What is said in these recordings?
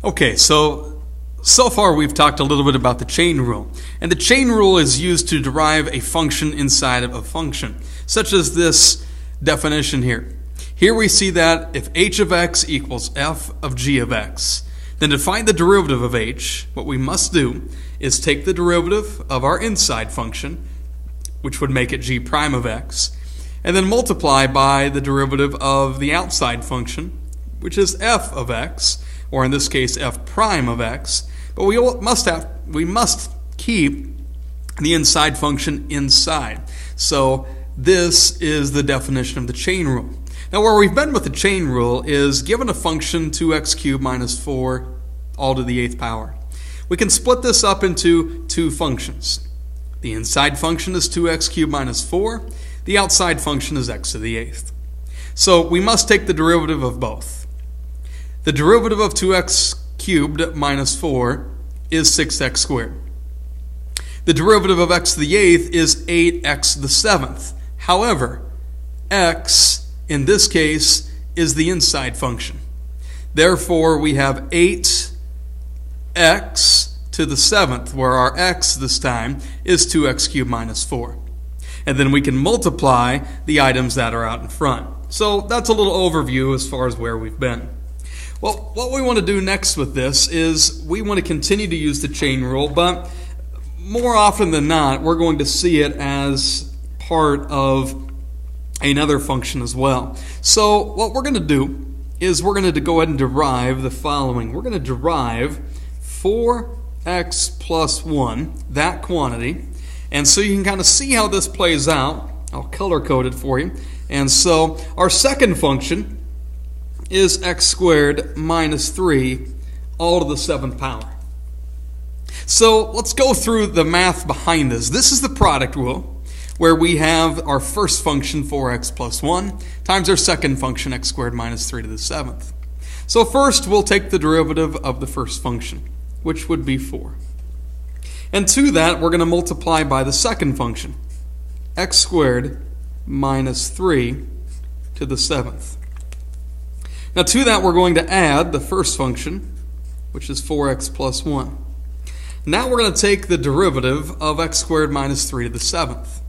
Okay, so far we've talked a little bit about the chain rule. And the chain rule is used to derive a function inside of a function, such as this definition here. Here we see that if h of x equals f of g of x, then to find the derivative of h, what we must do is take the derivative of our inside function, which would make it g prime of x, and then multiply by the derivative of the outside function, which is f of x, or in this case f prime of x. But we must keep the inside function inside. So this is the definition of the chain rule. Now where we've been with the chain rule is given a function 2x cubed minus 4 all to the 8th power. We can split this up into two functions. The inside function is 2x cubed minus 4. The outside function is x to the 8th. So we must take the derivative of both. The derivative of 2x cubed minus 4 is 6x squared. The derivative of x to the 8th is 8x to the 7th. However, x, in this case, is the inside function. Therefore, we have 8x to the 7th, where our x this time is 2x cubed minus 4. And then we can multiply the items that are out in front. So that's a little overview as far as where we've been. Well, what we want to do next with this is we want to continue to use the chain rule, but more often than not, we're going to see it as part of another function as well. So what we're going to do is we're going to go ahead and derive the following. We're going to derive 4x plus 1, that quantity. And so you can kind of see how this plays out. I'll color code it for you. And so our second function is x squared minus 3 all to the 7th power. So let's go through the math behind this. This is the product rule, where we have our first function 4x plus 1 times our second function x squared minus 3 to the 7th. So first we'll take the derivative of the first function, which would be 4. And to that we're going to multiply by the second function, x squared minus 3 to the 7th. Now to that we're going to add the first function, which is 4x plus 1. Now we're going to take the derivative of x squared minus 3 to the 7th.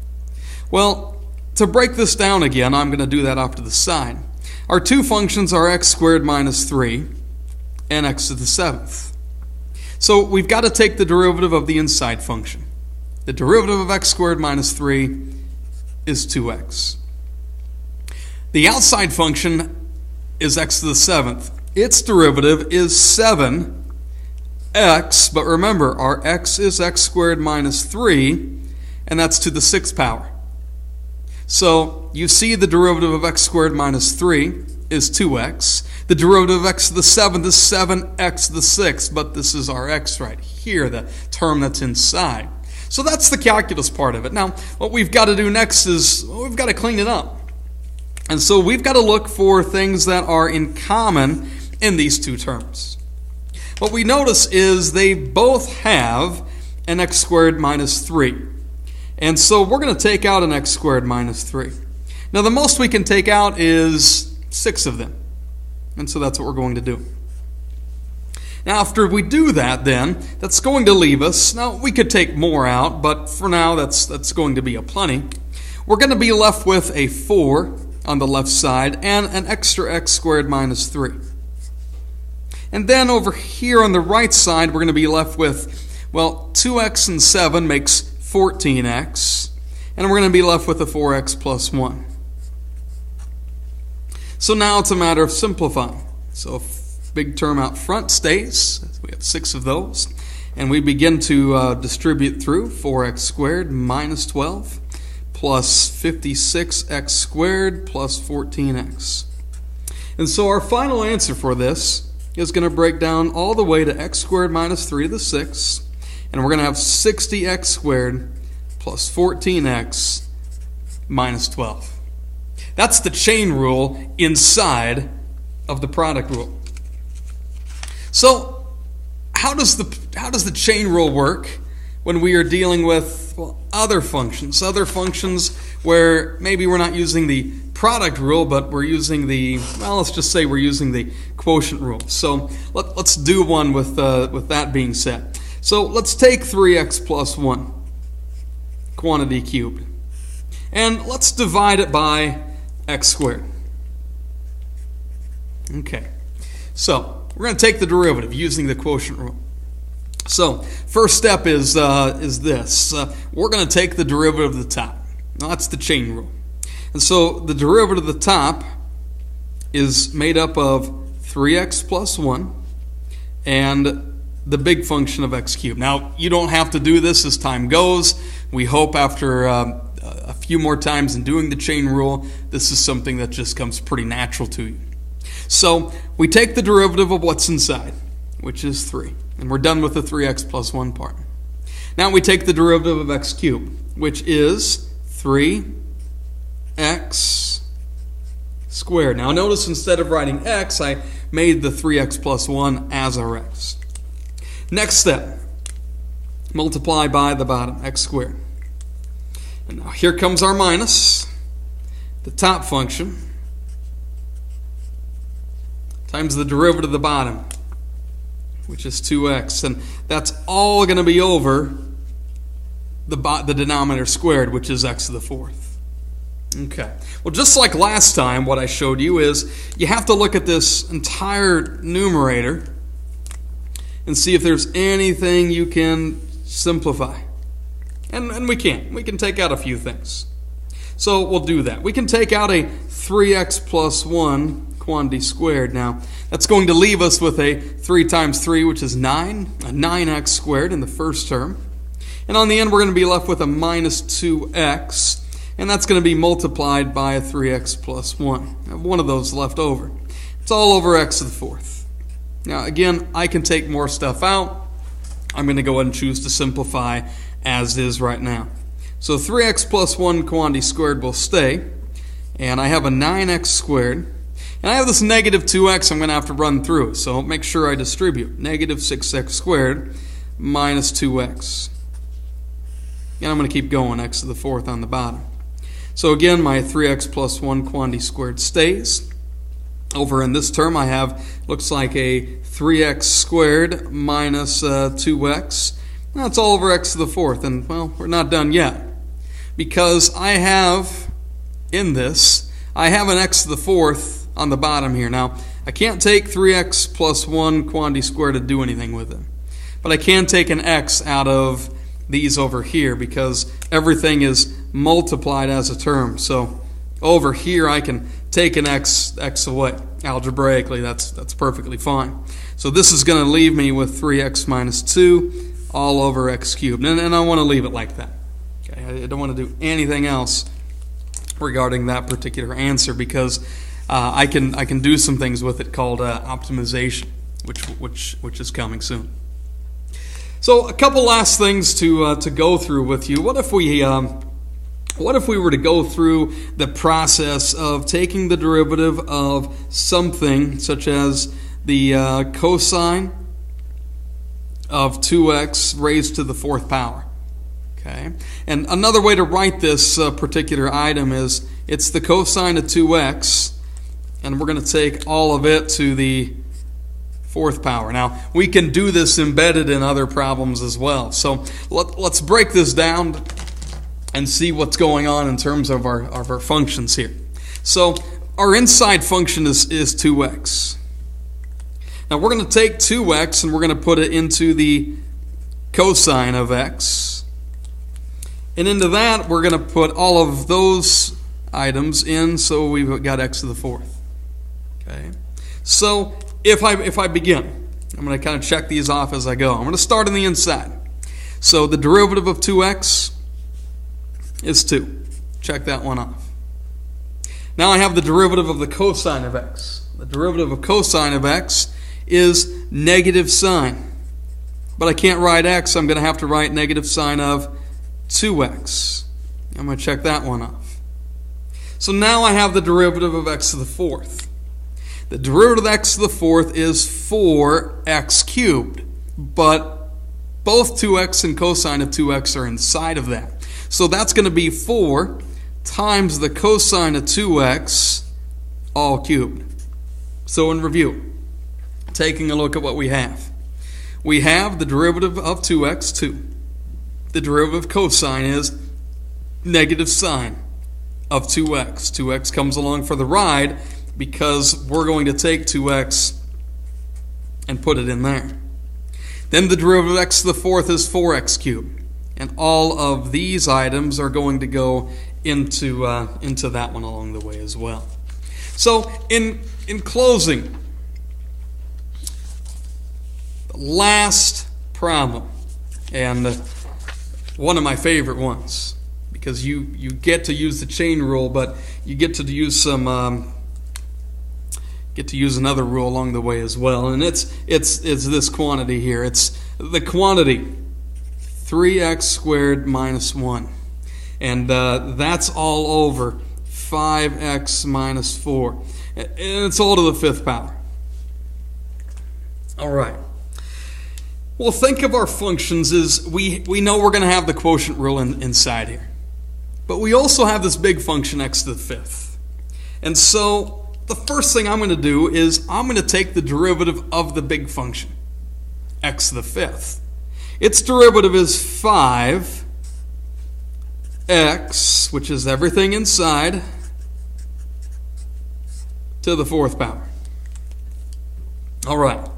Well, to break this down again, I'm going to do that off to the side. Our two functions are x squared minus 3 and x to the 7th. So we've got to take the derivative of the inside function. The derivative of x squared minus 3 is 2x. The outside function is x to the 7th. Its derivative is 7x, but remember, our x is x squared minus 3, and that's to the 6th power. So you see the derivative of x squared minus 3 is 2x. The derivative of x to the 7th is 7x to the 6th, but this is our x right here, the term that's inside. So that's the calculus part of it. Now, what we've got to do next is, we've got to clean it up. And so we've got to look for things that are in common in these two terms. What we notice is they both have an x squared minus 3. And so we're going to take out an x squared minus 3. Now the most we can take out is 6 of them. And so that's what we're going to do. Now after we do that then, that's going to leave us, now we could take more out, but for now that's going to be a plenty. We're going to be left with a 4 on the left side and an extra x squared minus 3. And then over here on the right side, we're going to be left with, well, 2x and 7 makes 14x, and we're going to be left with a 4x plus 1. So now it's a matter of simplifying. So big term out front stays. We have 6 of those. And we begin to distribute through 4x squared minus 12 plus 56x squared plus 14x. And so our final answer for this is going to break down all the way to x squared minus 3 to the 6th. And we're going to have 60x squared plus 14x minus 12. That's the chain rule inside of the product rule. So how does the chain rule work when we are dealing with, well, other functions where maybe we're not using the product rule, but we're using the, well, let's just say we're using the quotient rule. So let's do one with that being said. So let's take 3x plus 1, quantity cubed, and let's divide it by x squared. Okay, so we're going to take the derivative using the quotient rule. So first step is this. We're going to take the derivative of the top. Now, that's the chain rule. And so the derivative of the top is made up of 3x plus 1 and the big function of x cubed. Now, you don't have to do this as time goes. We hope after a few more times in doing the chain rule, this is something that just comes pretty natural to you. So we take the derivative of what's inside, which is 3. And we're done with the 3x plus 1 part. Now we take the derivative of x cubed, which is 3x squared. Now notice instead of writing x, I made the 3x plus 1 as our x. Next step, multiply by the bottom, x squared. And now here comes our minus, the top function, times the derivative of the bottom, which is 2x. And that's all going to be over the denominator squared, which is x to the 4th. Okay. Well, just like last time, what I showed you is you have to look at this entire numerator and see if there's anything you can simplify. And we can. We can take out a few things. So we'll do that. We can take out a 3x plus 1 quantity squared. Now, that's going to leave us with a 3 times 3, which is 9, a 9x squared in the first term. And on the end, we're going to be left with a minus 2x, and that's going to be multiplied by a 3x plus 1. I have one of those left over. It's all over x to the 4th. Now, again, I can take more stuff out. I'm going to go ahead and choose to simplify as is right now. So 3x plus 1 quantity squared will stay, and I have a 9x squared. And I have this negative 2x I'm going to have to run through, so make sure I distribute. Negative 6x squared minus 2x. And I'm going to keep going, x to the 4th on the bottom. So again, my 3x plus 1 quantity squared stays. Over in this term, I have, looks like a 3x squared minus 2x. That's all over x to the 4th, and, well, we're not done yet. Because I have, in this, I have an x to the 4th on the bottom here. Now, I can't take 3x plus 1 quantity squared to do anything with it. But I can take an x out of these over here because everything is multiplied as a term. So over here I can take an x away. Algebraically, that's perfectly fine. So this is going to leave me with 3x minus 2 all over x cubed. And I want to leave it like that. Okay? I don't want to do anything else regarding that particular answer because I can do some things with it called optimization, which is coming soon. So a couple last things to go through with you. What if we were to go through the process of taking the derivative of something such as the cosine of 2x raised to the 4th power? Okay, and another way to write this particular item is it's the cosine of 2x. And we're going to take all of it to the 4th power. Now, we can do this embedded in other problems as well. So let's break this down and see what's going on in terms of our functions here. So our inside function is 2x. Now, we're going to take 2x and we're going to put it into the cosine of x. And into that, we're going to put all of those items in, so we've got x to the 4th. Okay, so if I begin, I'm going to kind of check these off as I go. I'm going to start on the inside. So the derivative of 2x is 2. Check that one off. Now I have the derivative of the cosine of x. The derivative of cosine of x is negative sine. But I can't write x, I'm going to have to write negative sine of 2x. I'm going to check that one off. So now I have the derivative of x to the 4th. The derivative of x to the 4th is 4x cubed, but both 2x and cosine of 2x are inside of that. So that's going to be 4 times the cosine of 2x all cubed. So in review, taking a look at what we have. We have the derivative of 2x, 2. The derivative of cosine is negative sine of 2x. 2x comes along for the ride because we're going to take 2x and put it in there. Then the derivative of x to the fourth is 4x cubed. And all of these items are going to go into that one along the way as well. So in closing, the last problem, and one of my favorite ones, because you get to use the chain rule, but you get to use another rule along the way as well, and it's this quantity here. It's the quantity 3x squared minus 1, and that's all over 5x minus 4, and it's all to the fifth power. All right. Well, think of our functions as we know we're going to have the quotient rule inside here. But we also have this big function x to the fifth. And so the first thing I'm going to do is I'm going to take the derivative of the big function, x to the fifth. Its derivative is 5x, which is everything inside, to the fourth power. All right.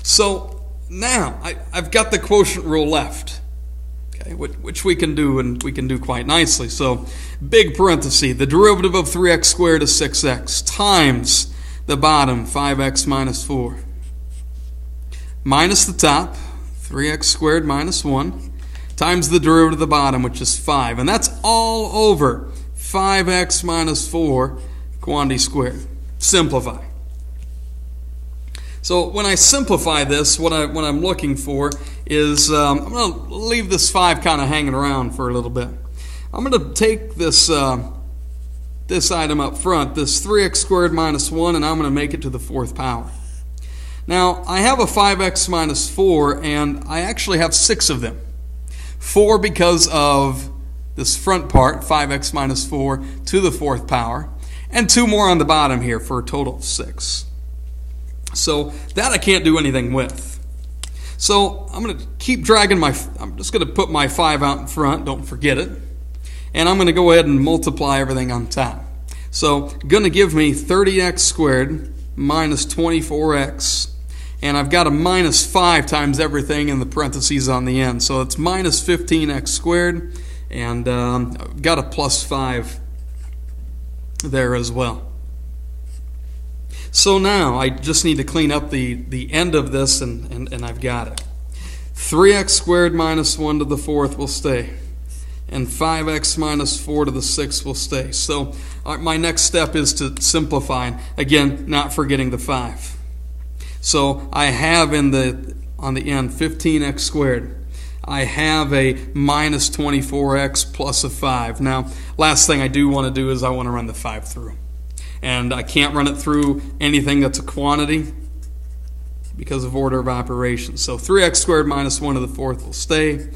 So now I've got the quotient rule left, okay, which we can do, and we can do quite nicely. So big parenthesis, the derivative of 3x squared is 6x times the bottom, 5x minus 4, minus the top, 3x squared minus 1, times the derivative of the bottom, which is 5. And that's all over 5x minus 4 quantity squared. Simplify. So when I simplify this, what I'm looking for is, I'm going to leave this 5 kind of hanging around for a little bit. I'm going to take this item up front, this 3x squared minus 1, and I'm going to make it to the fourth power. Now, I have a 5x minus 4, and I actually have 6 of them. 4 because of this front part, 5x minus 4 to the fourth power, and 2 more on the bottom here for a total of 6. So that I can't do anything with. So I'm going to keep dragging I'm just going to put my 5 out in front, don't forget it. And I'm going to go ahead and multiply everything on top. So going to give me 30x squared minus 24x. And I've got a minus 5 times everything in the parentheses on the end. So it's minus 15x squared. And I've got a plus 5 there as well. So now I just need to clean up the end of this, and I've got it. 3x squared minus 1 to the fourth will stay. And 5x minus 4 to the sixth will stay. So my next step is to simplify. Again, not forgetting the 5. So I have on the end 15x squared. I have a minus 24x plus a 5. Now, last thing I do want to do is I want to run the 5 through. And I can't run it through anything that's a quantity because of order of operations. So 3x squared minus 1 to the fourth will stay.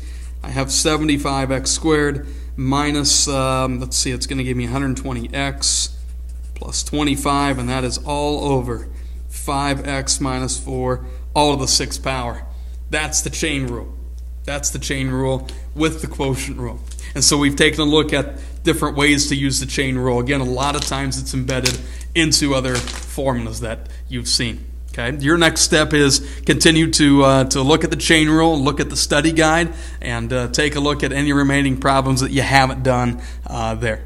I have 75x squared minus, let's see, it's going to give me 120x plus 25, and that is all over 5x minus 4, all to the sixth power. That's the chain rule. That's the chain rule with the quotient rule. And so we've taken a look at different ways to use the chain rule. Again, a lot of times it's embedded into other formulas that you've seen. Okay. Your next step is continue to look at the chain rule, look at the study guide, and take a look at any remaining problems that you haven't done there.